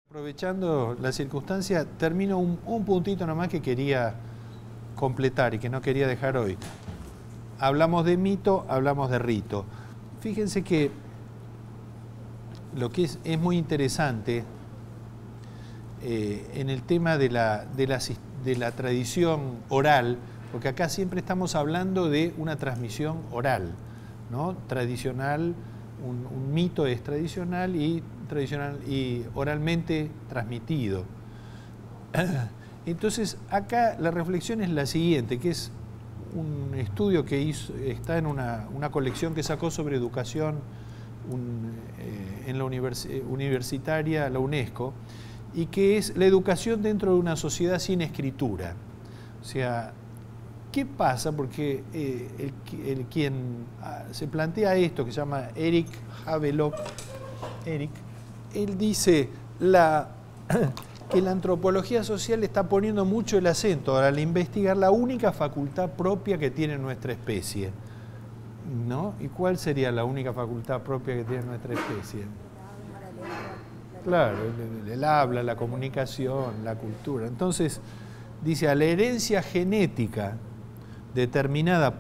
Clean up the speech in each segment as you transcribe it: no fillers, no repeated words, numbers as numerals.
Aprovechando la circunstancia, termino un puntito nomás que quería completar y que no quería dejar hoy. Hablamos de mito, hablamos de rito. Fíjense que lo que es muy interesante en el tema de la tradición oral, porque acá siempre estamos hablando de una transmisión oral, ¿no? Tradicional, un mito es tradicional y oralmente transmitido. Entonces, acá la reflexión es la siguiente, que es un estudio que hizo, está en una colección que sacó sobre educación en la universitaria, la UNESCO, y que es la educación dentro de una sociedad sin escritura. O sea, ¿qué pasa? Porque quien se plantea esto, que se llama Eric Havelock, él dice que la antropología social está poniendo mucho el acento al investigar la única facultad propia que tiene nuestra especie, ¿no? ¿Y cuál sería la única facultad propia que tiene nuestra especie? Claro, el habla, la comunicación, la cultura. Entonces, dice, a la herencia genética determinada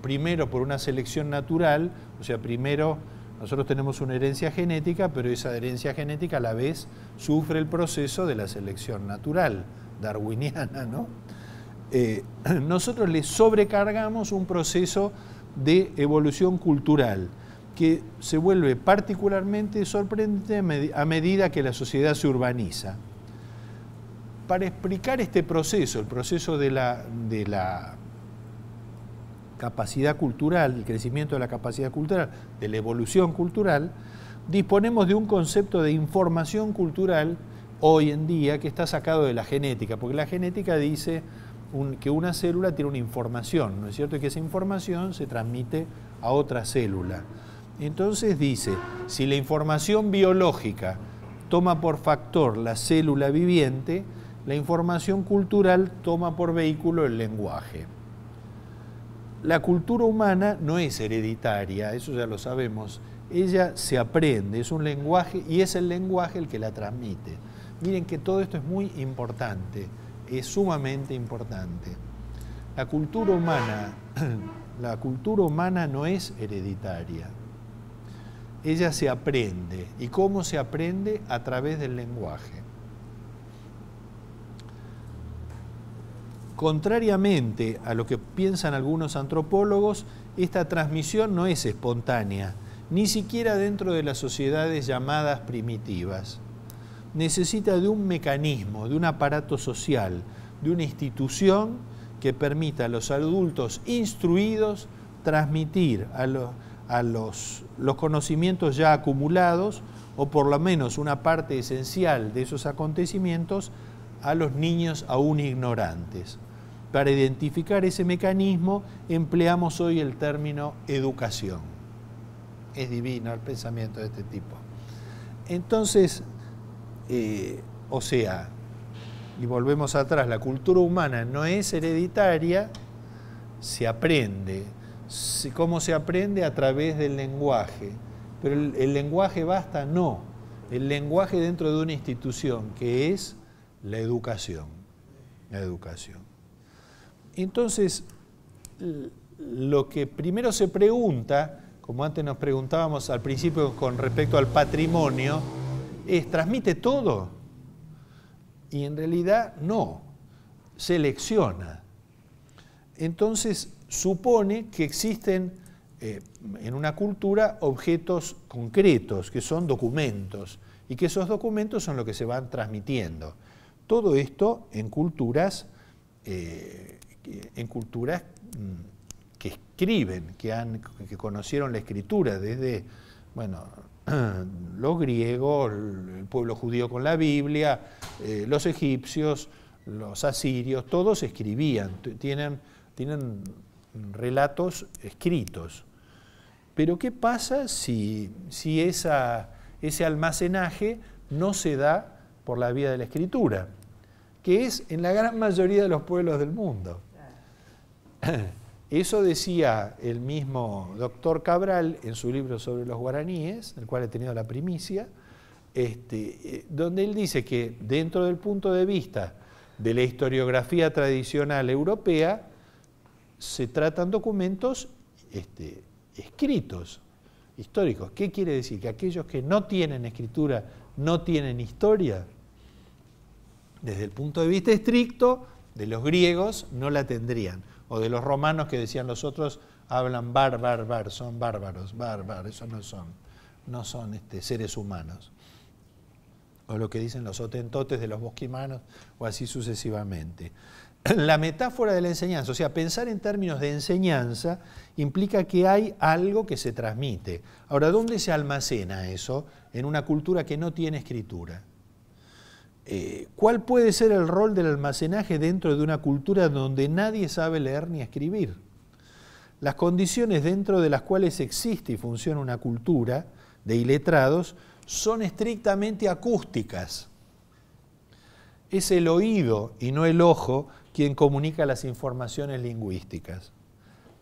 primero por una selección natural, o sea, primero nosotros tenemos una herencia genética, pero esa herencia genética a la vez sufre el proceso de la selección natural, darwiniana, ¿no? Nosotros le sobrecargamos un proceso de evolución cultural que se vuelve particularmente sorprendente a medida que la sociedad se urbaniza. Para explicar este proceso, el proceso de la capacidad cultural, el crecimiento de la capacidad cultural, de la evolución cultural, disponemos de un concepto de información cultural hoy en día que está sacado de la genética, porque la genética dice que una célula tiene una información, ¿no es cierto? Y que esa información se transmite a otra célula. Entonces dice, si la información biológica toma por factor la célula viviente, la información cultural toma por vehículo el lenguaje. La cultura humana no es hereditaria, eso ya lo sabemos, ella se aprende, es un lenguaje y es el lenguaje el que la transmite. Miren que todo esto es muy importante, es sumamente importante. La cultura humana no es hereditaria, ella se aprende. ¿Y cómo se aprende? A través del lenguaje. Contrariamente a lo que piensan algunos antropólogos, esta transmisión no es espontánea, ni siquiera dentro de las sociedades llamadas primitivas. Necesita de un mecanismo, de un aparato social, de una institución que permita a los adultos instruidos transmitir a los conocimientos ya acumulados, o por lo menos una parte esencial de esos acontecimientos, a los niños aún ignorantes. Para identificar ese mecanismo empleamos hoy el término educación. Es divino el pensamiento de este tipo. Entonces, o sea, y volvemos atrás, la cultura humana no es hereditaria, se aprende. ¿Cómo se aprende? A través del lenguaje. Pero el lenguaje basta, no. El lenguaje dentro de una institución que es la educación. La educación. Entonces, lo que primero se pregunta, como antes nos preguntábamos al principio con respecto al patrimonio, es, ¿transmite todo? Y en realidad no, selecciona. Entonces, supone que existen en una cultura objetos concretos, que son documentos, y que esos documentos son lo que se van transmitiendo. Todo esto en culturas que escriben, que conocieron la escritura desde, bueno, los griegos, el pueblo judío con la Biblia, los egipcios, los asirios, todos escribían, tienen relatos escritos. Pero ¿qué pasa si ese almacenaje no se da por la vía de la escritura? Que es en la gran mayoría de los pueblos del mundo. Eso decía el mismo doctor Cabral en su libro sobre los guaraníes, del cual he tenido la primicia, donde él dice que dentro del punto de vista de la historiografía tradicional europea, se tratan documentos escritos, históricos. ¿Qué quiere decir? Que aquellos que no tienen escritura no tienen historia. Desde el punto de vista estricto, de los griegos no la tendrían. O de los romanos que decían los otros, hablan son bárbaros, esos no son seres humanos. O lo que dicen los hotentotes de los bosquimanos, o así sucesivamente. La metáfora de la enseñanza, o sea, pensar en términos de enseñanza, implica que hay algo que se transmite. Ahora, ¿dónde se almacena eso? En una cultura que no tiene escritura. ¿Cuál puede ser el rol del almacenaje dentro de una cultura donde nadie sabe leer ni escribir? Las condiciones dentro de las cuales existe y funciona una cultura de iletrados son estrictamente acústicas. Es el oído y no el ojo quien comunica las informaciones lingüísticas,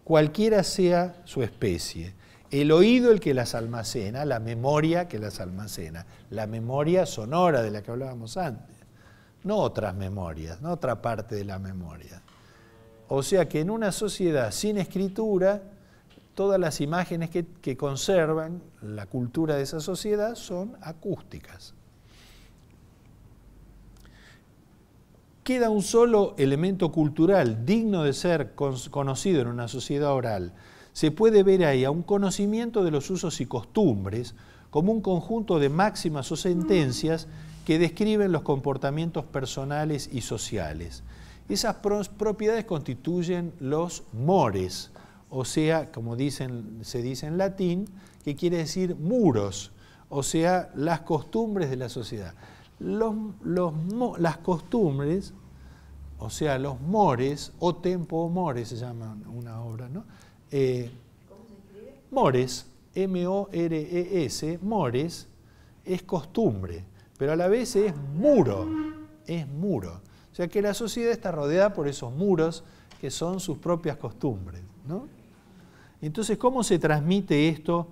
cualquiera sea su especie. El oído el que las almacena, la memoria que las almacena, la memoria sonora de la que hablábamos antes, no otras memorias, no otra parte de la memoria. O sea que en una sociedad sin escritura, todas las imágenes que conservan la cultura de esa sociedad son acústicas. Queda un solo elemento cultural digno de ser conocido en una sociedad oral. Se puede ver ahí a un conocimiento de los usos y costumbres como un conjunto de máximas o sentencias que describen los comportamientos personales y sociales. Esas propiedades constituyen los mores, o sea, como se dice en latín, que quiere decir muros, o sea, las costumbres de la sociedad. Las costumbres, o sea, los mores, o tempo mores se llama una obra, ¿no? ¿Cómo se escribe? Mores, M-O-R-E-S, mores, es costumbre, pero a la vez es muro. O sea que la sociedad está rodeada por esos muros que son sus propias costumbres, ¿no? Entonces, ¿cómo se transmite esto?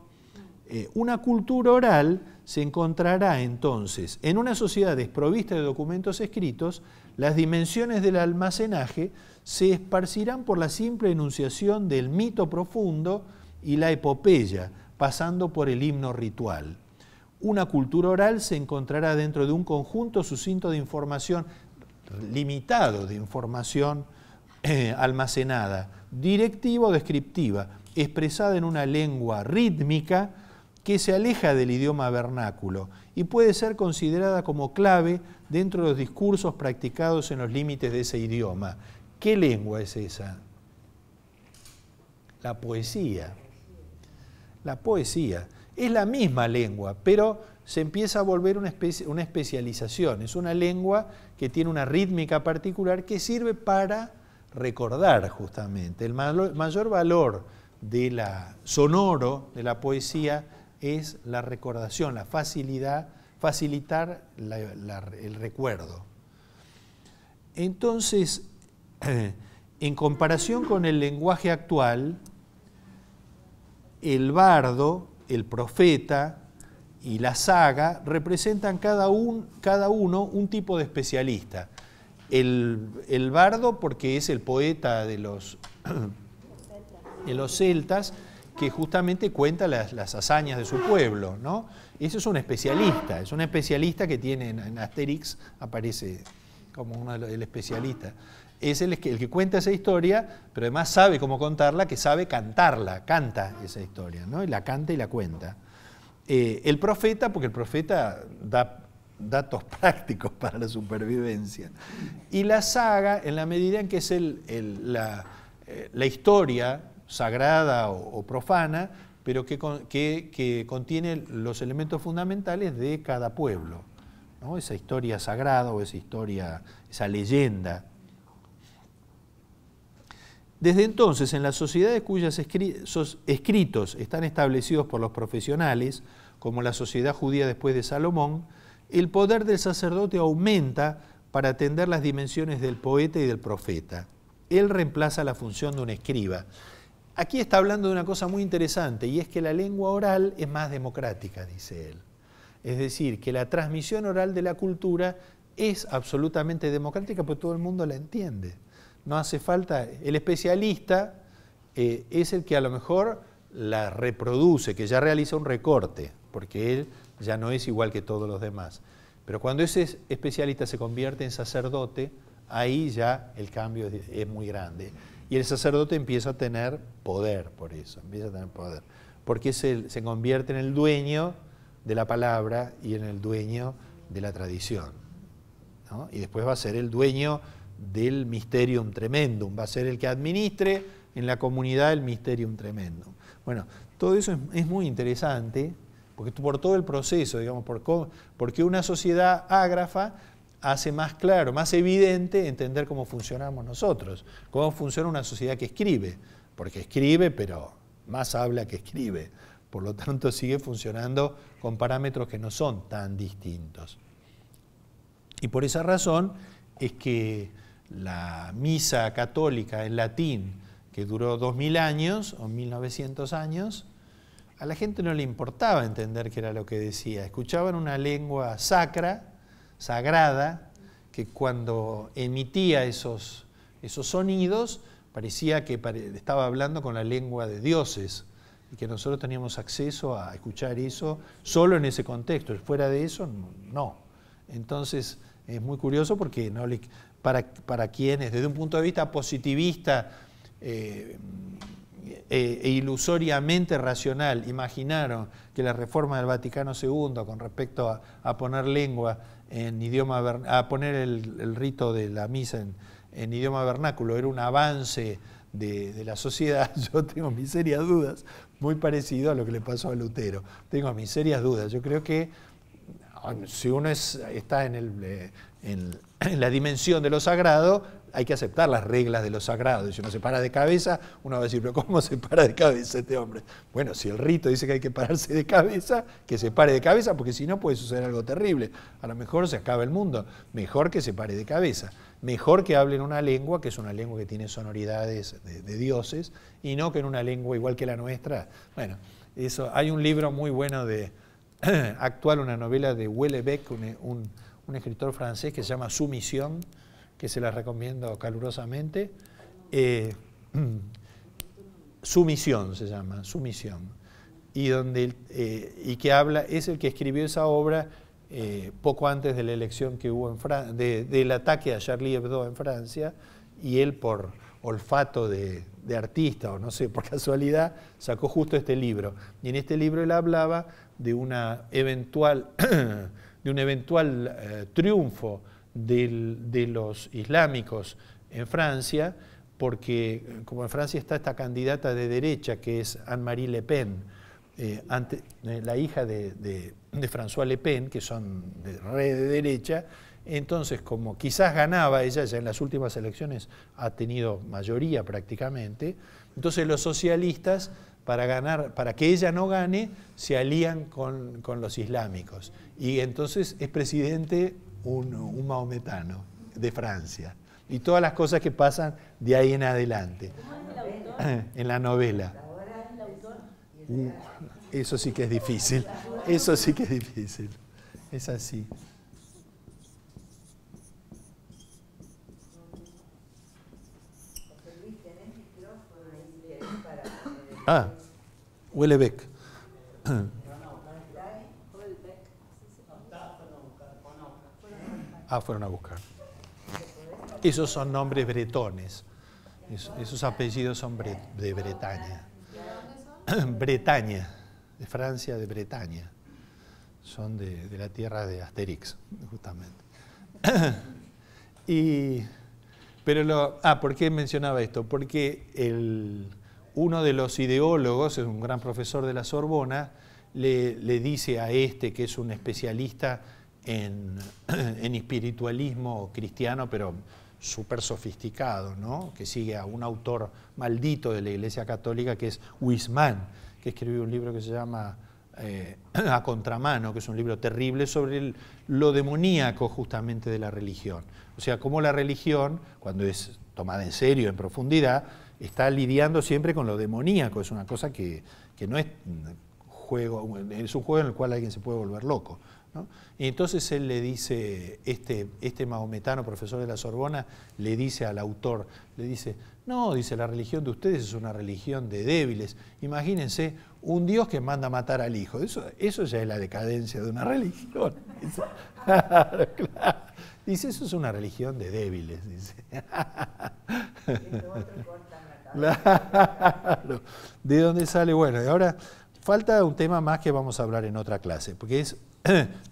Una cultura oral se encontrará entonces en una sociedad desprovista de documentos escritos, las dimensiones del almacenaje se esparcirán por la simple enunciación del mito profundo y la epopeya, pasando por el himno ritual. Una cultura oral se encontrará dentro de un conjunto sucinto de información, limitado de información almacenada, directiva o descriptiva, expresada en una lengua rítmica que se aleja del idioma vernáculo y puede ser considerada como clave dentro de los discursos practicados en los límites de ese idioma. ¿Qué lengua es esa? La poesía. La poesía. Es la misma lengua, pero se empieza a volver una especialización. Es una lengua que tiene una rítmica particular que sirve para recordar justamente. El mayor valor de la sonoro de la poesía es la recordación, la facilitar el recuerdo. Entonces, en comparación con el lenguaje actual, el bardo, el profeta y la saga representan cada uno un tipo de especialista. El bardo porque es el poeta de los celtas, que justamente cuenta las hazañas de su pueblo, ¿no? Ese es un especialista que tiene en Asterix, aparece como el especialista. Es el que cuenta esa historia, pero además sabe cómo contarla, que sabe cantarla, canta esa historia, ¿no? Y la canta y la cuenta. El profeta, porque el profeta da datos prácticos para la supervivencia. Y la saga, en la medida en que es la historia sagrada o profana, pero que contiene los elementos fundamentales de cada pueblo, ¿no? Esa historia sagrada o esa leyenda. Desde entonces, en las sociedades cuyos escritos están establecidos por los profesionales, como la sociedad judía después de Salomón, el poder del sacerdote aumenta para atender las dimensiones del poeta y del profeta. Él reemplaza la función de un escriba. Aquí está hablando de una cosa muy interesante, y es que la lengua oral es más democrática, dice él. Es decir, que la transmisión oral de la cultura es absolutamente democrática porque todo el mundo la entiende. No hace falta, el especialista es el que a lo mejor la reproduce, que ya realiza un recorte, porque él ya no es igual que todos los demás. Pero cuando ese especialista se convierte en sacerdote, ahí ya el cambio es muy grande. Y el sacerdote empieza a tener poder por eso, empieza a tener poder. Porque se convierte en el dueño de la palabra y en el dueño de la tradición, ¿no? Y después va a ser el dueño del mysterium tremendum, va a ser el que administre en la comunidad el mysterium tremendum. Bueno, todo eso es muy interesante, porque por todo el proceso, digamos, porque una sociedad ágrafa hace más claro, más evidente entender cómo funcionamos nosotros, cómo funciona una sociedad que escribe, porque escribe, pero más habla que escribe, por lo tanto sigue funcionando con parámetros que no son tan distintos. Y por esa razón es que la misa católica en latín, que duró 2000 años o 1900 años, a la gente no le importaba entender qué era lo que decía. Escuchaban una lengua sacra, sagrada, que cuando emitía esos sonidos parecía que estaba hablando con la lengua de dioses y que nosotros teníamos acceso a escuchar eso solo en ese contexto. Fuera de eso, no. Entonces es muy curioso porque para quienes desde un punto de vista positivista e ilusoriamente racional imaginaron que la reforma del Vaticano II con respecto a poner lengua en idioma, a poner el rito de la misa en idioma vernáculo era un avance de la sociedad, yo tengo mis serias dudas, muy parecido a lo que le pasó a Lutero. Tengo mis serias dudas. Yo creo que si uno está en la dimensión de lo sagrado, hay que aceptar las reglas de lo sagrado. Si uno se para de cabeza, uno va a decir, pero ¿cómo se para de cabeza este hombre? Bueno, si el rito dice que hay que pararse de cabeza, que se pare de cabeza, porque si no puede suceder algo terrible. A lo mejor se acaba el mundo. Mejor que se pare de cabeza. Mejor que hable en una lengua, que es una lengua que tiene sonoridades de dioses, y no que en una lengua igual que la nuestra. Bueno, eso, hay un libro muy bueno actual, una novela de Houellebecq, un escritor francés que se llama Sumisión, que se la recomiendo calurosamente. Sumisión se llama, Sumisión. Y que habla, es el que escribió esa obra poco antes de la elección que hubo del ataque a Charlie Hebdo en Francia, y él por olfato de artista, o no sé, por casualidad, sacó justo este libro. Y en este libro él hablaba de un eventual triunfo de los islámicos en Francia, porque como en Francia está esta candidata de derecha que es Anne-Marie Le Pen, la hija de François Le Pen, que son re de derecha. Entonces, como quizás ganaba ella, ya en las últimas elecciones ha tenido mayoría prácticamente, entonces los socialistas, para que ella no gane, se alían con los islámicos. Y entonces es presidente un maometano de Francia. Y todas las cosas que pasan de ahí en adelante. ¿Cómo es el autor? En la novela. ¿El autor? Eso sí que es difícil. Eso sí que es difícil. Es así. Ah, Houellebecq. Ah, fueron a buscar. Esos son nombres bretones. Esos apellidos son de Bretaña. Bretaña, de Francia, de Bretaña. Son de la tierra de Asterix, justamente. ¿Por qué mencionaba esto? Porque uno de los ideólogos, es un gran profesor de la Sorbona, le dice a que es un especialista en espiritualismo cristiano, pero súper sofisticado, ¿no? Que sigue a un autor maldito de la Iglesia Católica, que es Huysmans, que escribió un libro que se llama A Contramano, que es un libro terrible sobre lo demoníaco justamente de la religión. O sea, cómo la religión, cuando es tomada en serio, en profundidad, está lidiando siempre con lo demoníaco. Es una cosa que no es juego, es un juego en el cual alguien se puede volver loco, ¿no? Y entonces él le dice, este maometano, profesor de la Sorbona, le dice al autor, le dice, no, dice, la religión de ustedes es una religión de débiles. Imagínense un Dios que manda a matar al hijo. Eso ya es la decadencia de una religión. Claro. Dice, eso es una religión de débiles, dice. Claro. ¿De dónde sale? Bueno, y ahora falta un tema más que vamos a hablar en otra clase, porque es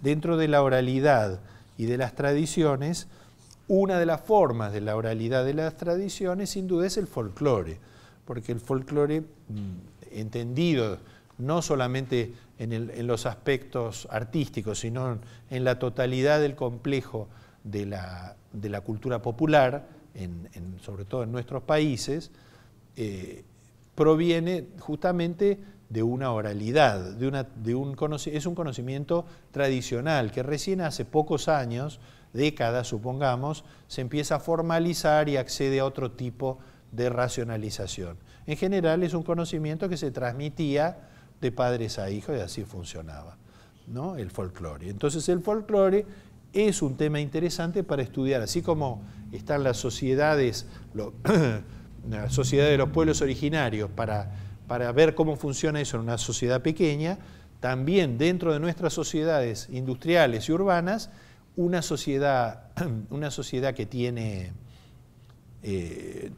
dentro de la oralidad y de las tradiciones, una de las formas de la oralidad de las tradiciones sin duda es el folclore, porque el folclore, entendido no solamente en los aspectos artísticos, sino en la totalidad del complejo de la cultura popular, sobre todo en nuestros países, proviene justamente de una oralidad, es un conocimiento tradicional que recién hace pocos años, décadas supongamos, se empieza a formalizar y accede a otro tipo de racionalización. En general es un conocimiento que se transmitía de padres a hijos y así funcionaba, ¿no? El folclore. Entonces el folclore es un tema interesante para estudiar, así como están las sociedades, la sociedad de los pueblos originarios, para ver cómo funciona eso en una sociedad pequeña, también dentro de nuestras sociedades industriales y urbanas, una sociedad que tiene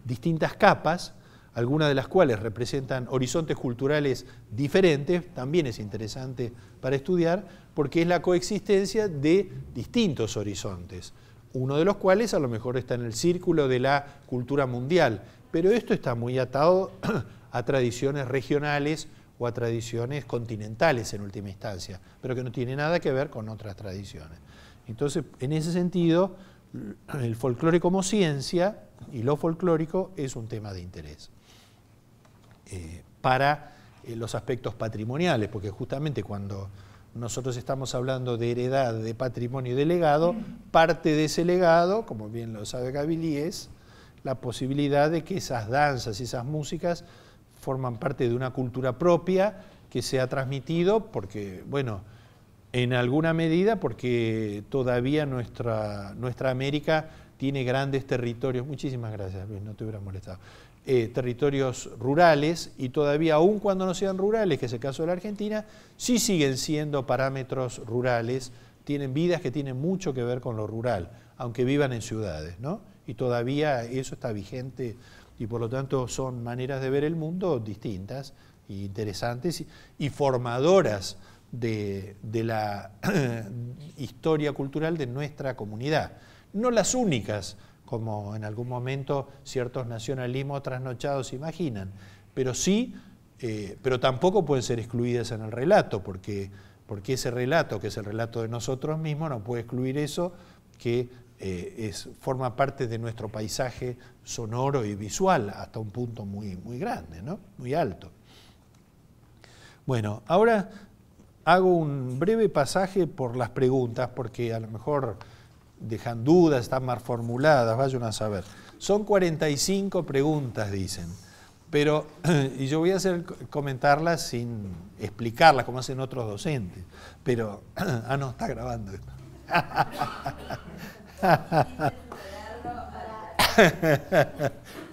distintas capas, algunas de las cuales representan horizontes culturales diferentes, también es interesante para estudiar, porque es la coexistencia de distintos horizontes, uno de los cuales a lo mejor está en el círculo de la cultura mundial, pero esto está muy atado a tradiciones regionales o a tradiciones continentales en última instancia, pero que no tiene nada que ver con otras tradiciones. Entonces, en ese sentido, el folclore como ciencia y lo folclórico es un tema de interés para los aspectos patrimoniales, porque justamente cuando nosotros estamos hablando de heredad, de patrimonio y de legado, parte de ese legado, como bien lo sabe Gavilí, es la posibilidad de que esas danzas y esas músicas forman parte de una cultura propia que se ha transmitido porque, bueno, en alguna medida porque todavía nuestra América tiene grandes territorios, muchísimas gracias Luis, no te hubiera molestado, territorios rurales y todavía aun cuando no sean rurales, que es el caso de la Argentina, sí siguen siendo parámetros rurales, tienen vidas que tienen mucho que ver con lo rural, aunque vivan en ciudades, ¿no? Y todavía eso está vigente y por lo tanto son maneras de ver el mundo distintas e interesantes y formadoras de la historia cultural de nuestra comunidad. No las únicas, como en algún momento ciertos nacionalismos trasnochados imaginan, pero sí, pero tampoco pueden ser excluidas en el relato, porque ese relato, que es el relato de nosotros mismos, no puede excluir eso que forma parte de nuestro paisaje sonoro y visual hasta un punto muy, muy grande, ¿no? Muy alto. Bueno, ahora hago un breve pasaje por las preguntas, porque a lo mejor dejan dudas, están mal formuladas, vayan a saber. Son 45 preguntas, dicen, pero, y yo voy a comentarlas sin explicarlas, como hacen otros docentes, pero, no, está grabando esto.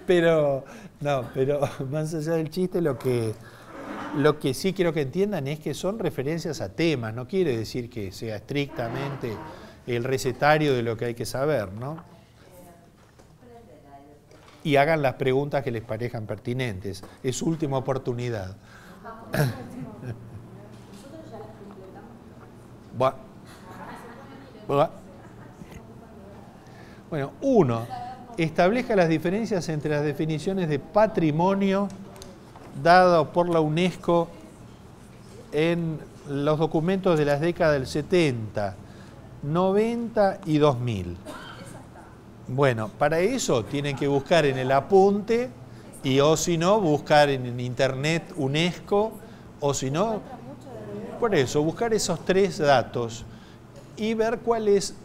Pero más allá del chiste, lo que sí quiero que entiendan es que son referencias a temas, no quiere decir que sea estrictamente el recetario de lo que hay que saber, ¿no? Y hagan las preguntas que les parezcan pertinentes, es su última oportunidad. Bueno, 1. Establezca las diferencias entre las definiciones de patrimonio dado por la UNESCO en los documentos de las décadas del 70, 90 y 2000. Bueno, para eso tienen que buscar en el apunte y o si no, buscar en internet UNESCO o si no, por eso, buscar esos 3 datos y ver cuál es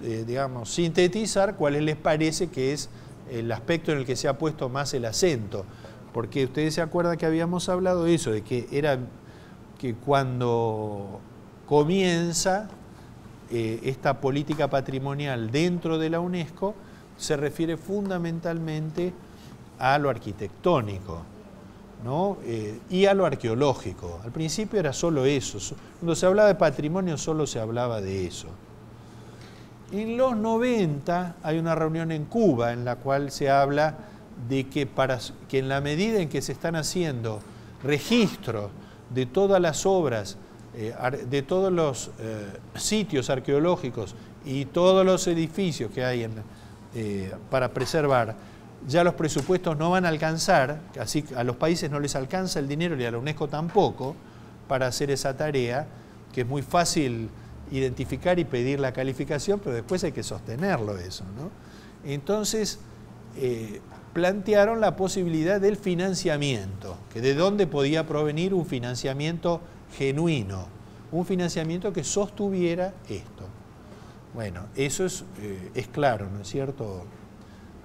digamos, sintetizar cuál les parece que es el aspecto en el que se ha puesto más el acento. Porque ustedes se acuerdan que habíamos hablado de eso, de que que cuando comienza esta política patrimonial dentro de la UNESCO se refiere fundamentalmente a lo arquitectónico, ¿no? Y a lo arqueológico. Al principio era solo eso. Cuando se hablaba de patrimonio solo se hablaba de eso. En los 90 hay una reunión en Cuba en la cual se habla de que en la medida en que se están haciendo registros de todas las obras, de todos los sitios arqueológicos y todos los edificios que hay para preservar, ya los presupuestos no van a alcanzar, así a los países no les alcanza el dinero y a la UNESCO tampoco para hacer esa tarea, que es muy fácil identificar y pedir la calificación, pero después hay que sostenerlo eso, ¿no? Entonces plantearon la posibilidad del financiamiento, que de dónde podía provenir un financiamiento genuino, un financiamiento que sostuviera esto. Bueno, eso es claro, ¿no es cierto?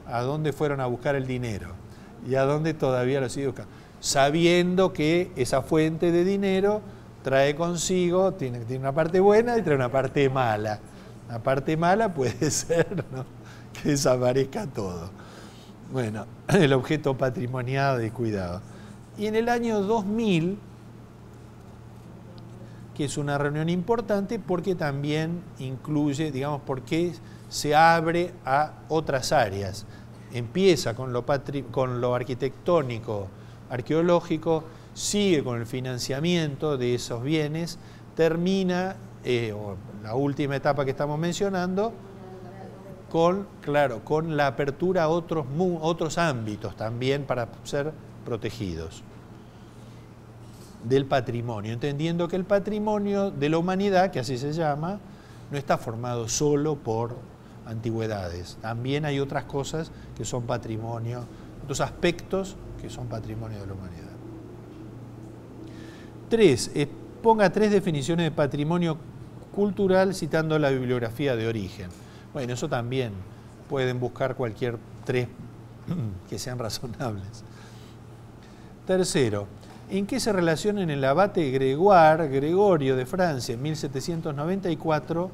A dónde fueron a buscar el dinero y a dónde todavía lo siguen buscando, sabiendo que esa fuente de dinero trae consigo, tiene una parte buena y trae una parte mala. La parte mala puede ser, ¿no?, que desaparezca todo. Bueno, el objeto patrimonial y cuidado. Y en el año 2000, que es una reunión importante porque también incluye, digamos, porque se abre a otras áreas. Empieza con lo arquitectónico, arqueológico, sigue con el financiamiento de esos bienes, termina, la última etapa que estamos mencionando, con la apertura a otros ámbitos también para ser protegidos del patrimonio, entendiendo que el patrimonio de la humanidad, que así se llama, no está formado solo por antigüedades, también hay otras cosas que son patrimonio, otros aspectos que son patrimonio de la humanidad. 3. Ponga 3 definiciones de patrimonio cultural citando la bibliografía de origen. Bueno, eso también pueden buscar cualquier 3 que sean razonables. Tercero, ¿en qué se relacionan el abate Gregorio de Francia en 1794,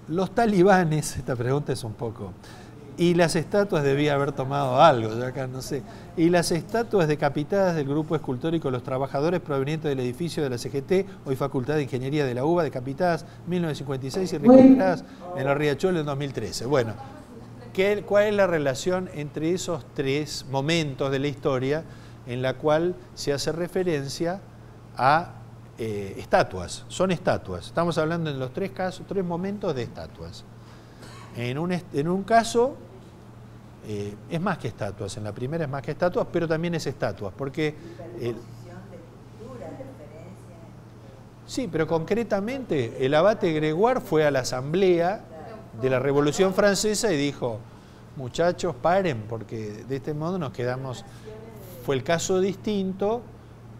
los talibanes, esta pregunta es un poco, y las estatuas, debía haber tomado algo, yo acá no sé, y las estatuas decapitadas del grupo escultórico Los Trabajadores provenientes del edificio de la CGT, hoy Facultad de Ingeniería de la UBA, decapitadas en 1956 y recuperadas en los Riachuelos en 2013? Bueno, ¿cuál es la relación entre esos 3 momentos de la historia en la cual se hace referencia a estatuas? Son estatuas. Estamos hablando en los 3 momentos de estatuas. En un caso es más que estatuas, en la primera es más que estatuas, pero también es estatuas, porque... sí, pero concretamente el abate Gregoire fue a la asamblea de la Revolución Francesa y dijo, muchachos, paren, porque de este modo nos quedamos... Fue el caso distinto,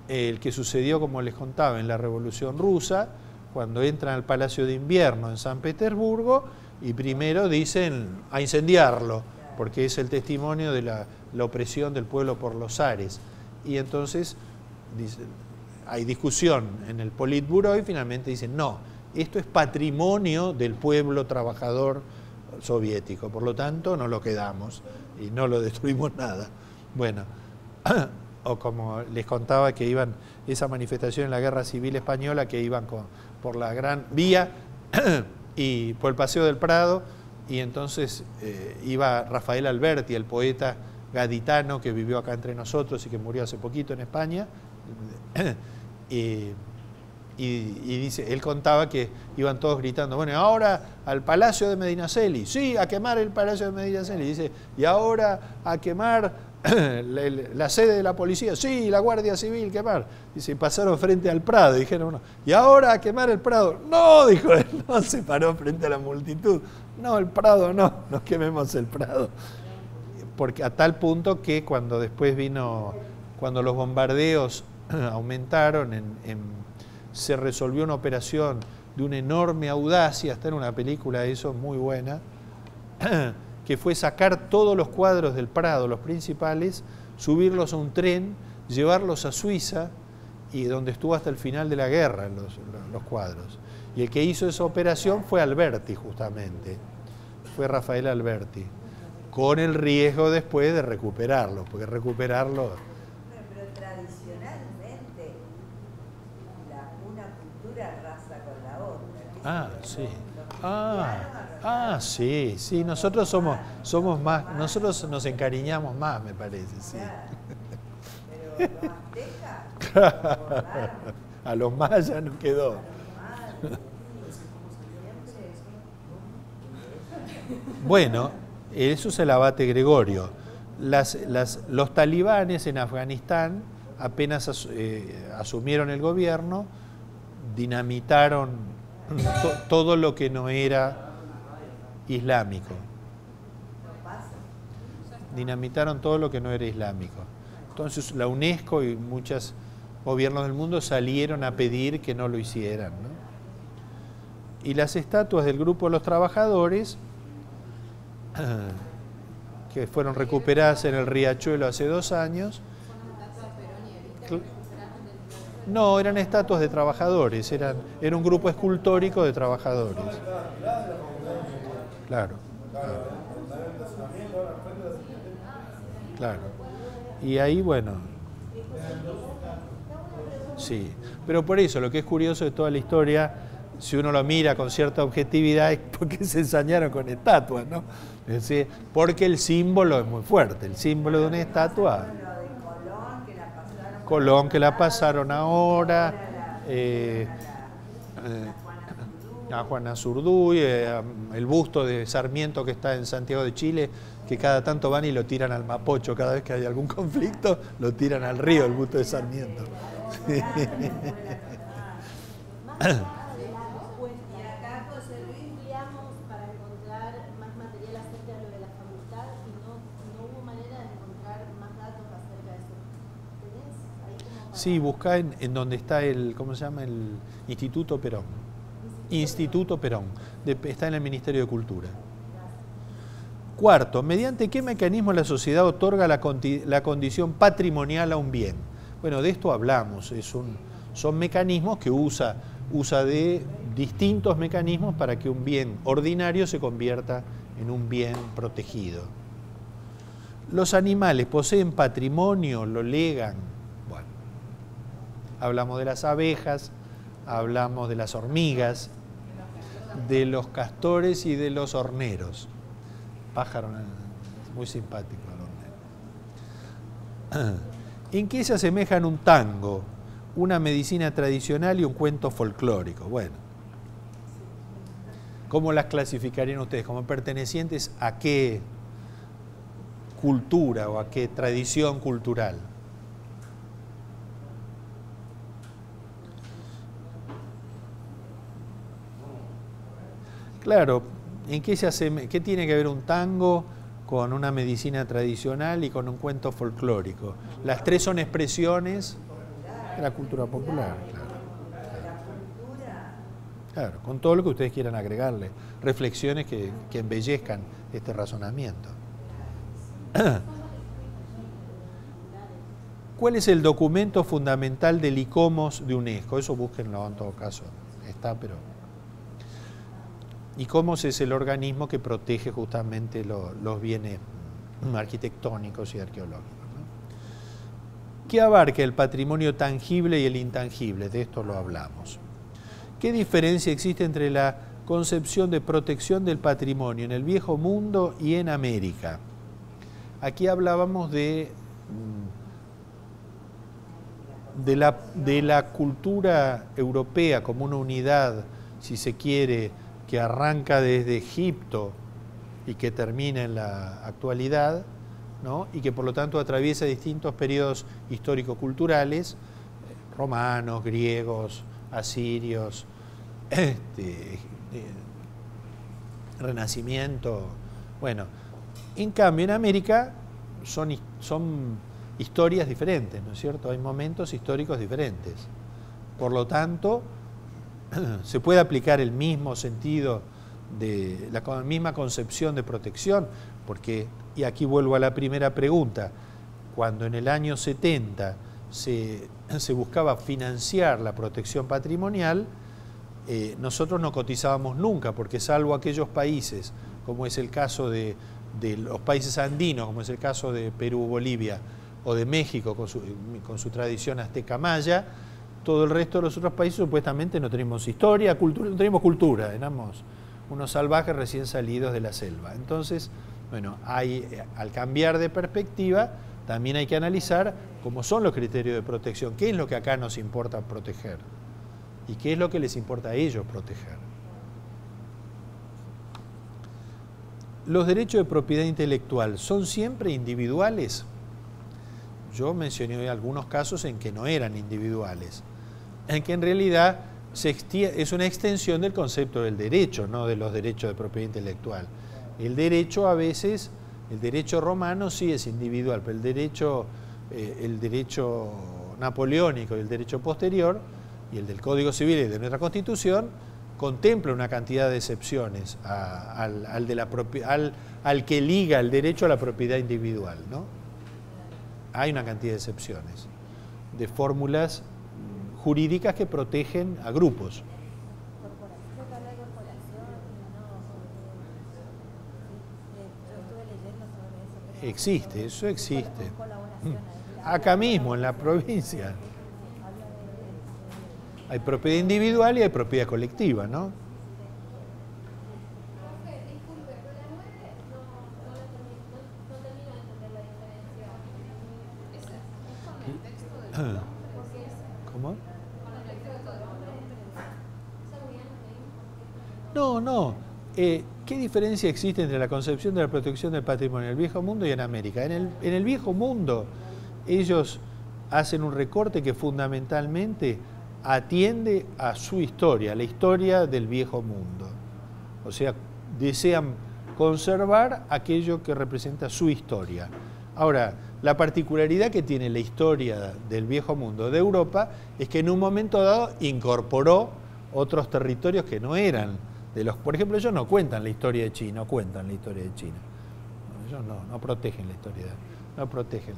el que sucedió, como les contaba, en la Revolución Rusa, cuando entran al Palacio de Invierno en San Petersburgo y primero dicen a incendiarlo, porque es el testimonio de la opresión del pueblo por los zares. Y entonces hay discusión en el Politburó y finalmente dicen, no, esto es patrimonio del pueblo trabajador soviético, por lo tanto no lo quedamos y no lo destruimos nada. Bueno, o como les contaba que iban, esa manifestación en la Guerra Civil Española, que iban por la Gran Vía y por el Paseo del Prado, y entonces iba Rafael Alberti, el poeta gaditano que vivió acá entre nosotros y que murió hace poquito en España, y dice, él contaba que iban todos gritando, bueno, ahora al Palacio de Medinaceli, sí, a quemar el Palacio de Medinaceli, dice, y ahora a quemar la sede de la policía, sí, la Guardia Civil, quemar. Dice, pasaron frente al Prado, dijeron uno, y ahora a quemar el Prado. No, dijo él, no, se paró frente a la multitud. No, el Prado no, no quememos el Prado. Porque a tal punto que cuando después cuando los bombardeos aumentaron, se resolvió una operación de una enorme audacia, está en una película de eso muy buena, que fue sacar todos los cuadros del Prado, los principales, subirlos a un tren, llevarlos a Suiza y donde estuvo hasta el final de la guerra los cuadros. Y el que hizo esa operación fue Alberti, justamente. Fue Rafael Alberti, con el riesgo después de recuperarlo, porque recuperarlo... Pero tradicionalmente una cultura arrasa con la otra. Ah, sí. Sí, sí, nosotros somos más, nosotros nos encariñamos más, me parece, sí. Pero los aztecas, a los mayas no quedó. Bueno, eso es el abate Gregorio. Los talibanes en Afganistán apenas asumieron el gobierno, dinamitaron todo lo que no era islámico. Dinamitaron todo lo que no era islámico. Entonces la UNESCO y muchos gobiernos del mundo salieron a pedir que no lo hicieran, ¿no? Y las estatuas del grupo de los trabajadores, que fueron recuperadas en el Riachuelo hace 2 años. No, eran estatuas de trabajadores, era un grupo escultórico de trabajadores. Claro. Claro. Y ahí, bueno. Sí. Pero por eso, lo que es curioso de toda la historia, si uno lo mira con cierta objetividad, es porque se ensañaron con estatuas, ¿no? Es decir, porque el símbolo es muy fuerte. El símbolo de una estatua... Colón, que la pasaron ahora, a Juana Zurduy, el busto de Sarmiento que está en Santiago de Chile, que cada tanto van y lo tiran al Mapocho, cada vez que hay algún conflicto, lo tiran al río, el busto de Sarmiento. Sí. Sí, buscá en donde está el, ¿cómo se llama? El Instituto Perón. Instituto Perón. Está en el Ministerio de Cultura. Cuarto, ¿mediante qué mecanismo la sociedad otorga la condición patrimonial a un bien? Bueno, de esto hablamos. Son mecanismos que usa de distintos mecanismos para que un bien ordinario se convierta en un bien protegido. Los animales poseen patrimonio, lo legan. Hablamos de las abejas, hablamos de las hormigas, de los castores y de los horneros. Pájaro, muy simpático el hornero. ¿En qué se asemejan un tango, una medicina tradicional y un cuento folclórico? Bueno, ¿cómo las clasificarían ustedes? ¿Como pertenecientes a qué cultura o a qué tradición cultural? Claro, ¿en qué qué tiene que ver un tango con una medicina tradicional y con un cuento folclórico? Las tres son expresiones de la cultura popular, claro, con todo lo que ustedes quieran agregarle, reflexiones que embellezcan este razonamiento. ¿Cuál es el documento fundamental del ICOMOS de UNESCO? Eso búsquenlo en todo caso, está, pero... ICOMOS es el organismo que protege justamente los bienes arquitectónicos y arqueológicos, ¿no? ¿Qué abarca el patrimonio tangible y el intangible? De esto lo hablamos. ¿Qué diferencia existe entre la concepción de protección del patrimonio en el Viejo Mundo y en América? Aquí hablábamos de la cultura europea como una unidad, si se quiere, que arranca desde Egipto y que termina en la actualidad, ¿no? Y que por lo tanto atraviesa distintos periodos histórico-culturales, romanos, griegos, asirios, Renacimiento. Bueno, en cambio en América son historias diferentes, ¿no es cierto? Hay momentos históricos diferentes. Por lo tanto, se puede aplicar el mismo sentido, la misma concepción de protección, porque, y aquí vuelvo a la primera pregunta, cuando en el año 70 se buscaba financiar la protección patrimonial, nosotros no cotizábamos nunca, porque salvo aquellos países, como es el caso de los países andinos, como es el caso de Perú, Bolivia, o de México con su tradición azteca maya, todo el resto de los otros países supuestamente no tenemos historia, cultura, no tenemos cultura, éramos unos salvajes recién salidos de la selva. Entonces, bueno, al cambiar de perspectiva, también hay que analizar cómo son los criterios de protección, qué es lo que acá nos importa proteger y qué es lo que les importa a ellos proteger. ¿Los derechos de propiedad intelectual son siempre individuales? Yo mencioné hoy algunos casos en que no eran individuales, en que en realidad es una extensión del concepto del derecho, no de los derechos de propiedad intelectual. El derecho a veces, el derecho romano sí es individual, pero el derecho napoleónico y el derecho posterior, y el del Código Civil y de nuestra Constitución, contempla una cantidad de excepciones al que liga el derecho a la propiedad individual, ¿no? Hay una cantidad de excepciones, de fórmulas jurídicas que protegen a grupos. Existe, eso existe. Acá mismo, en la provincia. Hay propiedad individual y hay propiedad colectiva, ¿no? ¿Cómo? No. ¿Qué diferencia existe entre la concepción de la protección del patrimonio en el Viejo Mundo y en América? En el Viejo Mundo ellos hacen un recorte que fundamentalmente atiende a su historia, la historia del Viejo Mundo. O sea, desean conservar aquello que representa su historia. Ahora, la particularidad que tiene la historia del Viejo Mundo de Europa es que en un momento dado incorporó otros territorios que no eran de los... Por ejemplo, ellos no cuentan la historia de China, no cuentan la historia de China. Ellos no protegen la historia, no protegen.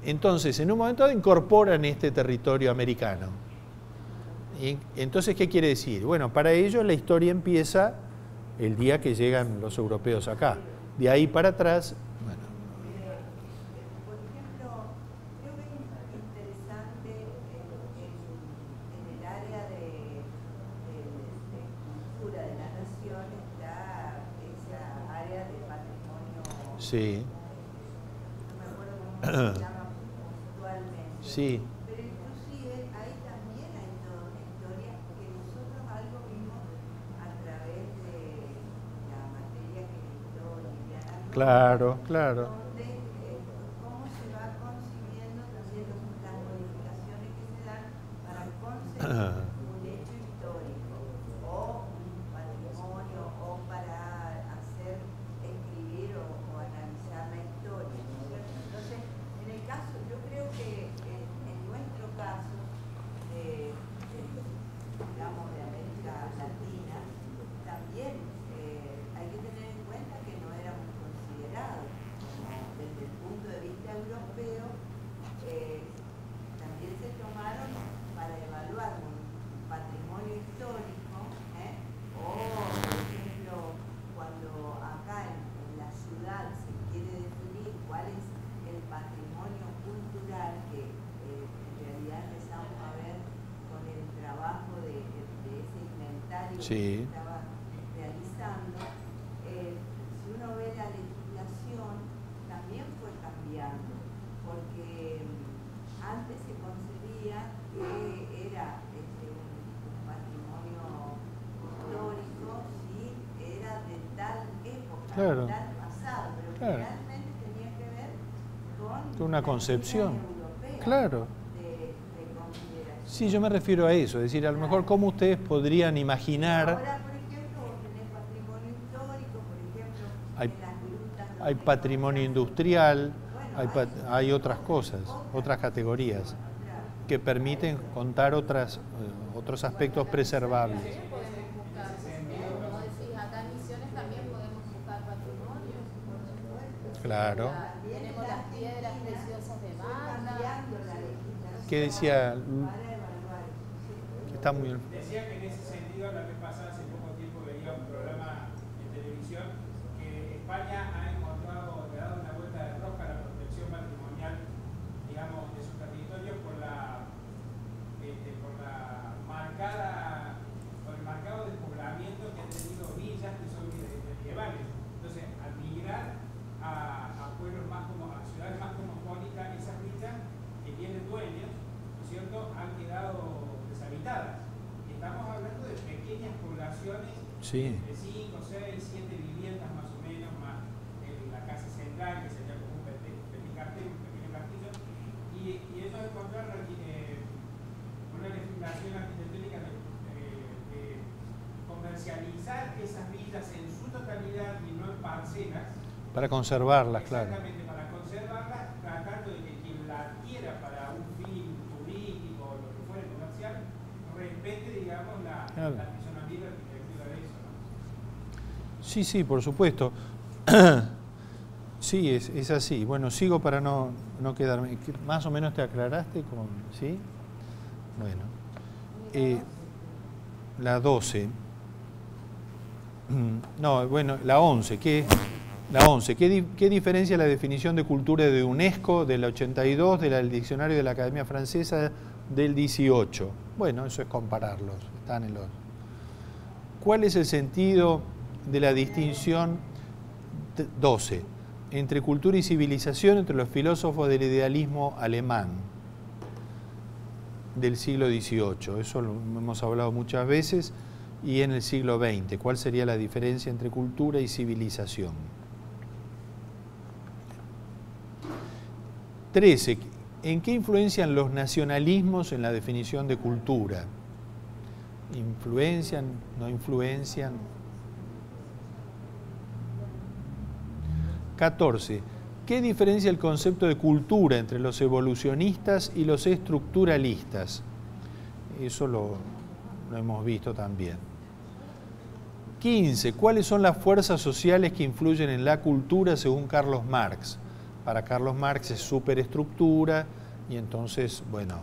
Entonces, en un momento dado incorporan este territorio americano. Y entonces, ¿qué quiere decir? Bueno, para ellos la historia empieza el día que llegan los europeos acá. De ahí para atrás, bueno. Por ejemplo, creo que es interesante en el área de cultura de la nación está esa área de patrimonio. Sí. No me acuerdo cómo se llama puntualmente. Sí. Pero inclusive ahí también hay toda una historia que nosotros algo vimos a través de la materia que dictó Liliana. Claro. Donde cómo se va concibiendo también las modificaciones que se dan para concebir un hecho histórico o un patrimonio o para hacer escribir o analizar la historia, ¿no es cierto? Entonces, en el caso, yo creo que en nuestro caso, digamos, de América Latina, también hay que tener en cuenta que no éramos considerados desde el punto de vista europeo, también se tomaron para evaluar un patrimonio histórico, o por ejemplo, cuando acá en la ciudad se quiere definir cuál es el patrimonio cultural que en realidad empezamos a ver con el trabajo de ese inventario que se estaba realizando. Si uno ve la legislación, también fue cambiando, porque antes se concebía que era un patrimonio histórico si era de tal época, de tal pasado, pero realmente tenía que ver con una concepción europea, claro. de consideración. Sí, yo me refiero a eso, es decir, a lo mejor cómo ustedes podrían imaginar. Ahora, por ejemplo, vos tenés patrimonio histórico, por ejemplo, en las grutas. Hay patrimonio industrial, Bueno, hay otras cosas, otras categorías que permiten contar otros aspectos preservables. Podemos buscar, como decís, acá en Misiones también podemos buscar patrimonio. Claro. Tenemos las piedras preciosas de Banda. ¿Qué decía? Para evaluar eso. Está muy bien. Decía que en ese sentido, la vez pasada, hace poco tiempo, veía un programa en televisión que España ha encontrado, le ha dado una vuelta de rosca a la protección patrimonial, digamos, de su territorio por el marcado despoblamiento que han tenido villas que son medievales. Entonces, al migrar a pueblos más como, a ciudades más cosmopolitas, esas villas que tienen dueños, ¿no es cierto?, han quedado deshabitadas. Y estamos hablando de pequeñas poblaciones Sí. de 5, 6, 7 viviendas más o menos, más la casa central, que sería como un pequeño castillo, y ellos encontraron una legislación arquitectónica de comercializar esas villas en su totalidad y no en parcelas. Para conservarlas, claro. Exactamente, para conservarlas, tratando de que quien la adquiera para un fin turístico o lo que fuera comercial, respete, digamos, la fisonomía y la arquitectura de eso, ¿no? Sí, sí, por supuesto. Sí, es así. Bueno, sigo para no quedarme. ¿Más o menos te aclaraste? ¿Sí? Bueno. La 12. No, bueno, la 11. La 11. ¿Qué diferencia la definición de cultura de UNESCO del 82 del diccionario de la Academia Francesa del 18? Bueno, eso es compararlos. Están en los... ¿Cuál es el sentido de la distinción 12 entre cultura y civilización entre los filósofos del idealismo alemán del siglo XVIII? Eso lo hemos hablado muchas veces. Y en el siglo XX, ¿cuál sería la diferencia entre cultura y civilización? 13. ¿En qué influencian los nacionalismos en la definición de cultura? ¿Influencian? ¿No influencian? 14. ¿Qué diferencia el concepto de cultura entre los evolucionistas y los estructuralistas? Eso lo hemos visto también. 15. ¿Cuáles son las fuerzas sociales que influyen en la cultura según Carlos Marx? Para Carlos Marx es superestructura y entonces, bueno.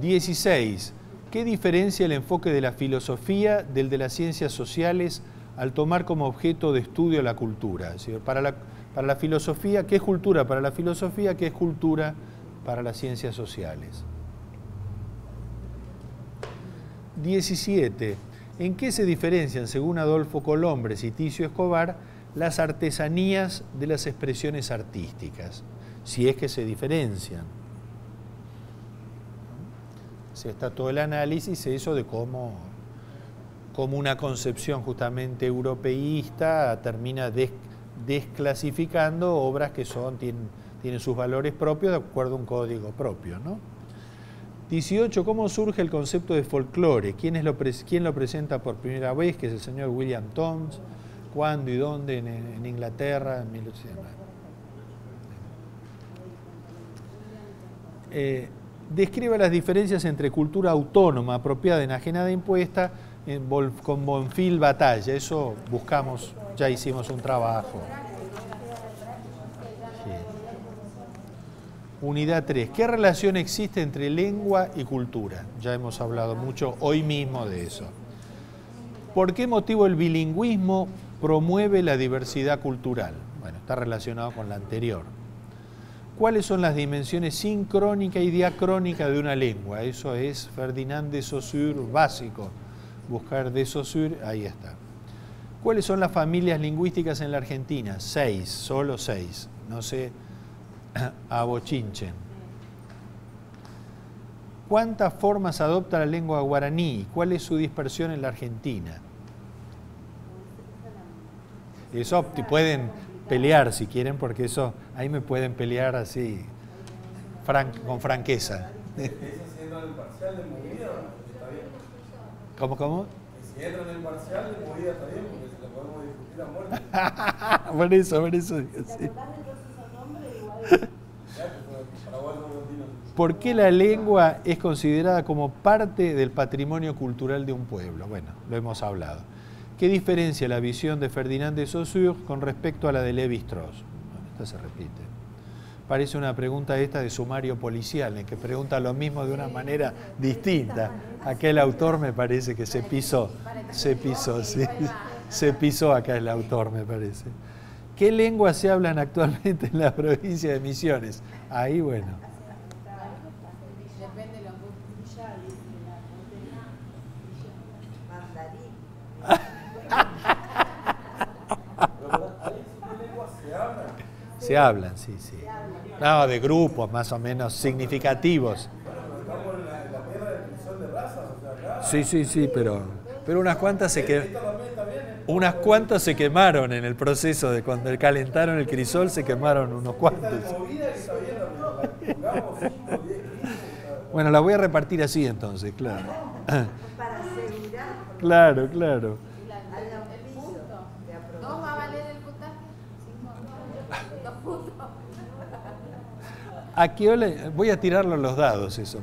16. ¿Qué diferencia el enfoque de la filosofía del de las ciencias sociales al tomar como objeto de estudio la cultura? Es decir, para la filosofía, ¿qué es cultura? Para la filosofía, ¿qué es cultura para las ciencias sociales? 17. ¿En qué se diferencian, según Adolfo Colombres y Ticio Escobar, las artesanías de las expresiones artísticas? Si es que se diferencian. Si está todo el análisis, eso de cómo una concepción justamente europeísta termina desclasificando obras que tienen sus valores propios de acuerdo a un código propio, ¿no? 18. ¿Cómo surge el concepto de folclore? ¿Quién lo presenta por primera vez? Que es el señor William Thoms. ¿Cuándo y dónde? En Inglaterra, en 1800. Describe las diferencias entre cultura autónoma, apropiada, enajenada, impuesta, con Bonfil Batalla. Eso buscamos, ya hicimos un trabajo. Sí. Unidad 3. ¿Qué relación existe entre lengua y cultura? Ya hemos hablado mucho hoy mismo de eso. ¿Por qué motivo el bilingüismo promueve la diversidad cultural? Bueno, está relacionado con la anterior. ¿Cuáles son las dimensiones sincrónica y diacrónica de una lengua? Eso es Ferdinand de Saussure básico. Buscar de Saussure, ahí está. ¿Cuáles son las familias lingüísticas en la Argentina? 6, solo 6. No sé, abochinchen. ¿Cuántas formas adopta la lengua guaraní? ¿Cuál es su dispersión en la Argentina? Eso pueden pelear si quieren, porque eso ahí me pueden pelear así, con franqueza. ¿Cómo? Si entran en el parcial de movida está bien, porque se lo podemos discutir a muerte. Por eso. Sí. ¿Por qué la lengua es considerada como parte del patrimonio cultural de un pueblo? Bueno, lo hemos hablado. ¿Qué diferencia la visión de Ferdinand de Saussure con respecto a la de Lévi-Strauss? Bueno, esta se repite. Parece una pregunta esta de sumario policial, en que pregunta lo mismo de una manera distinta. Aquel autor me parece que se pisó, sí. Se pisó acá el autor, me parece. ¿Qué lenguas se hablan actualmente en la provincia de Misiones? Ahí, bueno. Depende de los gustos. Se hablan, sí. No, de grupos más o menos significativos. Sí, pero unas cuantas se quemaron en el proceso de cuando calentaron el crisol, se quemaron unos cuantos. Bueno, la voy a repartir así entonces, claro. Para asegurar. Claro. El punto. ¿No va a valer el puntaje? 2 puntos. Aquí voy a tirarlo los dados, eso.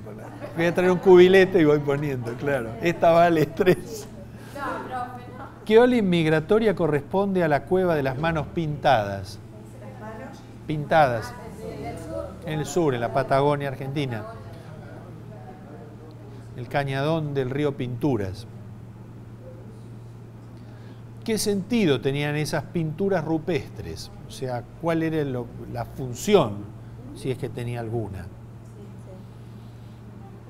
Voy a traer un cubilete y voy poniendo, claro. Esta vale 3. No, profe, no. ¿Qué ola inmigratoria corresponde a la cueva de las manos pintadas? Pintadas. En el sur, en la Patagonia Argentina. El cañadón del río Pinturas. ¿Qué sentido tenían esas pinturas rupestres? O sea, ¿cuál era la función, si es que tenía alguna?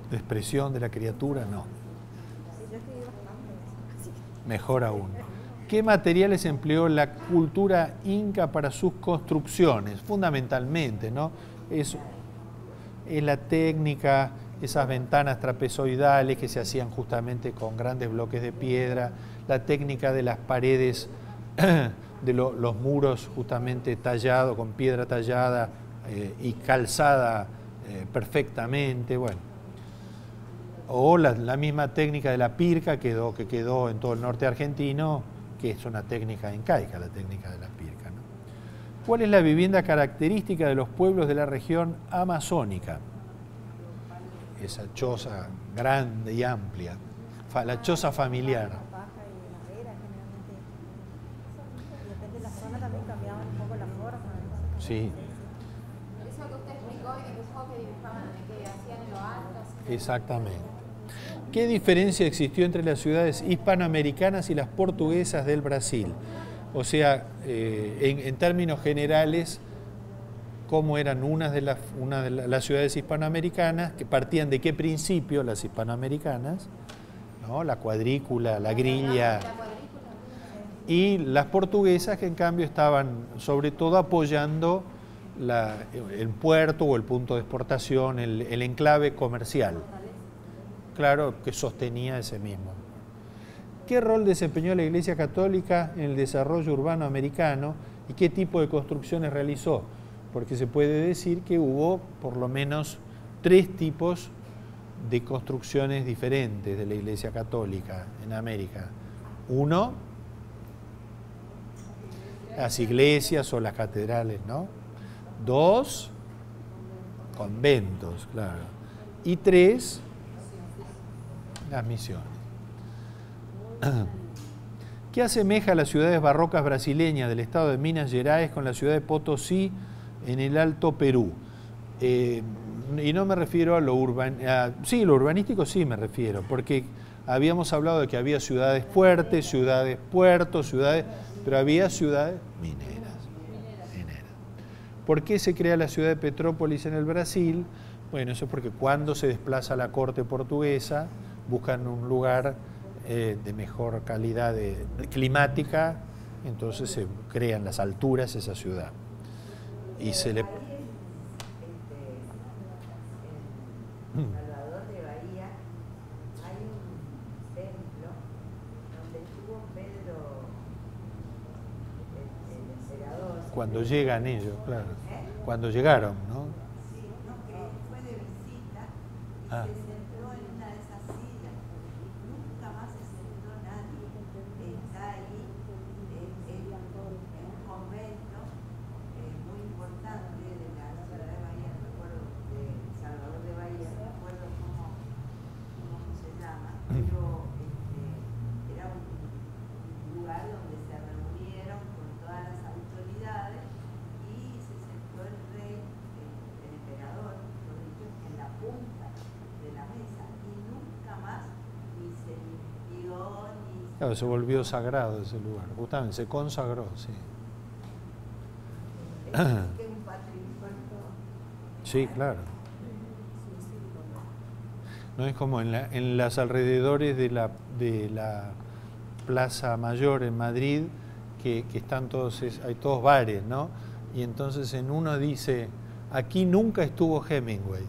¿La expresión de la criatura? No. Mejor aún. ¿Qué materiales empleó la cultura inca para sus construcciones? Fundamentalmente, ¿no? Es la técnica, esas ventanas trapezoidales que se hacían justamente con grandes bloques de piedra, la técnica de las paredes, de los muros justamente tallados, con piedra tallada y calzada perfectamente, bueno. O la misma técnica de la pirca que quedó en todo el norte argentino, que es una técnica incaica, la técnica de la pirca, ¿no? ¿Cuál es la vivienda característica de los pueblos de la región amazónica? Esa choza grande y amplia, la choza familiar. Sí. Eso que usted explicó y que dijo que dibujaban, que hacían en lo alto. Exactamente. ¿Qué diferencia existió entre las ciudades hispanoamericanas y las portuguesas del Brasil? O sea, en términos generales, ¿cómo eran una de las ciudades hispanoamericanas? Que partían de qué principio las hispanoamericanas, ¿no? La cuadrícula, la grilla. Y las portuguesas, que en cambio estaban sobre todo apoyando el puerto o el punto de exportación, el enclave comercial. Claro, que sostenía ese mismo. ¿Qué rol desempeñó la Iglesia Católica en el desarrollo urbano americano y qué tipo de construcciones realizó? Porque se puede decir que hubo por lo menos 3 tipos de construcciones diferentes de la Iglesia Católica en América. 1, las iglesias o las catedrales, ¿no? 2, conventos, claro. Y 3, las misiones. ¿Qué asemeja a las ciudades barrocas brasileñas del estado de Minas Gerais con la ciudad de Potosí en el Alto Perú? Y no me refiero a lo urbanístico, sí, lo urbanístico sí me refiero, porque habíamos hablado de que había ciudades fuertes, ciudades puertos, pero había ciudades mineras. ¿Por qué se crea la ciudad de Petrópolis en el Brasil? Bueno, eso es porque cuando se desplaza la corte portuguesa, buscan un lugar de mejor calidad climática, entonces se crean las alturas esa ciudad. Y se le... En Salvador de Bahía hay un templo donde estuvo Pedro, el emperador. Cuando llegan ellos, claro. Cuando llegaron, ¿no? Sí, no, que fue de visita y se sentó en una de esas sillas. Nunca más se sentó nadie. Está ahí en un convento muy importante de la ciudad de Bahía, no recuerdo, de Salvador de Bahía, no recuerdo cómo se llama, pero era un Claro, se volvió sagrado ese lugar. Justamente, se consagró, sí. Es un patrimonio. Sí, claro. No es como en los alrededores de la Plaza Mayor en Madrid, que están todos, hay todos bares, ¿no? Y entonces en uno dice, aquí nunca estuvo Hemingway,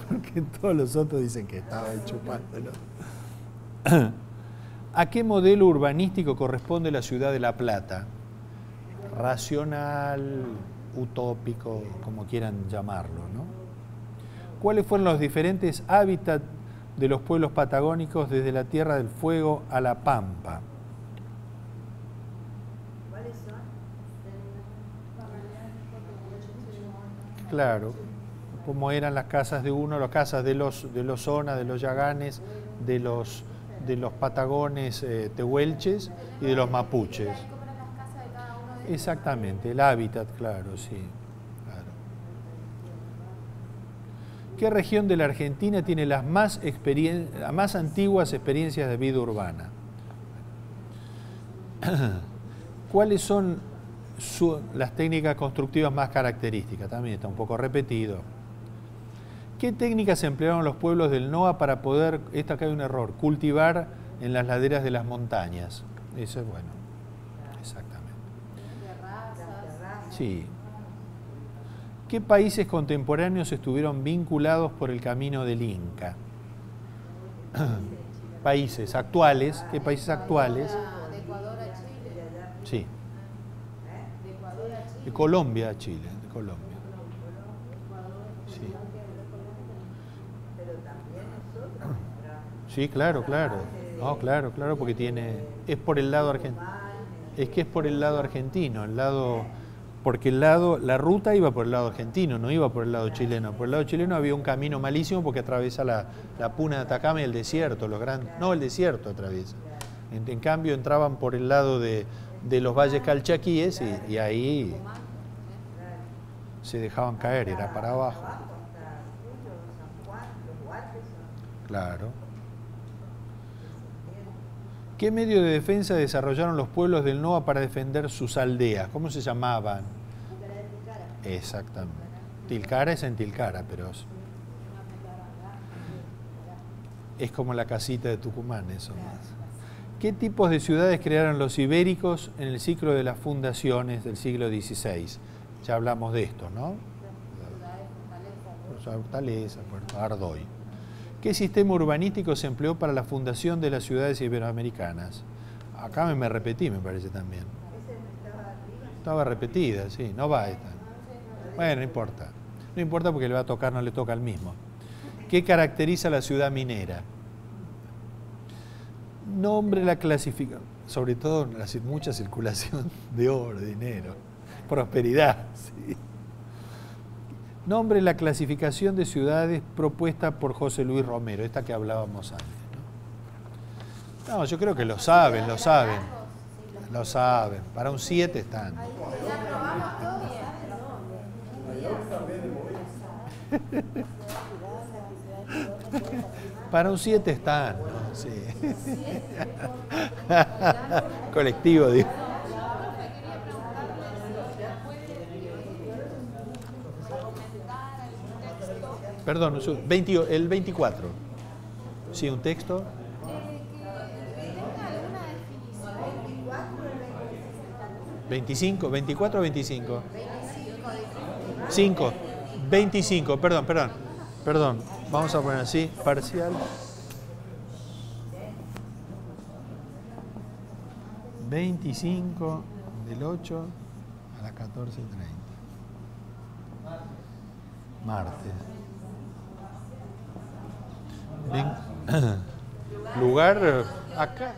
porque todos los otros dicen que estaba ahí chupándolo. ¿A qué modelo urbanístico corresponde la ciudad de La Plata? Racional, utópico, como quieran llamarlo, ¿no? ¿Cuáles fueron los diferentes hábitats de los pueblos patagónicos desde la Tierra del Fuego a la Pampa? ¿Cuáles son? Claro, como eran las casas de uno, las casas de los zonas, de los yaganes, de los patagones tehuelches y de los mapuches. Exactamente, el hábitat, claro, sí. Claro. ¿Qué región de la Argentina tiene las más antiguas experiencias de vida urbana? ¿Cuáles son las técnicas constructivas más características? También está un poco repetido. ¿Qué técnicas emplearon los pueblos del NOA para poder, acá hay un error, cultivar en las laderas de las montañas? Eso es bueno, exactamente. Sí. ¿Qué países contemporáneos estuvieron vinculados por el camino del Inca? Países actuales, ¿qué países actuales? De Ecuador a Chile. Sí. De Ecuador a Chile. De Colombia a Chile, de Colombia. Sí. Pero también nosotros. Sí, claro, claro. No, claro, claro, porque es por el lado argentino. Es que es por el lado argentino, porque la ruta iba por el lado argentino, no iba por el lado chileno. Por el lado chileno había un camino malísimo porque atraviesa la Puna de Atacama y el desierto, el desierto atraviesa. En cambio entraban por el lado de los valles calchaquíes y ahí se dejaban caer, era para abajo. Claro. ¿Qué medio de defensa desarrollaron los pueblos del NOA para defender sus aldeas? ¿Cómo se llamaban? Exactamente. Tilcara es en Tilcara, pero es como la casita de Tucumán, eso más. ¿Qué tipos de ciudades crearon los ibéricos en el ciclo de las fundaciones del siglo XVI? Ya hablamos de esto, ¿no? Fortaleza, Puerto Ardoy. ¿Qué sistema urbanístico se empleó para la fundación de las ciudades iberoamericanas? Acá me repetí, me parece también. Estaba repetida, sí, no va esta. Bueno, no importa. No importa porque le va a tocar, no le toca al mismo. ¿Qué caracteriza la ciudad minera? Nombre la clasificación, sobre todo mucha circulación de oro, de dinero, prosperidad, sí. Nombre la clasificación de ciudades propuesta por José Luis Romero, esta que hablábamos antes, ¿no? No, yo creo que lo saben. Lo saben. Para un 7 están. Para un 7 están, ¿no? Sí. Colectivo, digo. Perdón, el 24. Sí, un texto. ¿25? ¿24 o 25? 5. 25, perdón. Vamos a poner así, parcial. 25 del 8 a las 14:30. Martes. Lugar acá.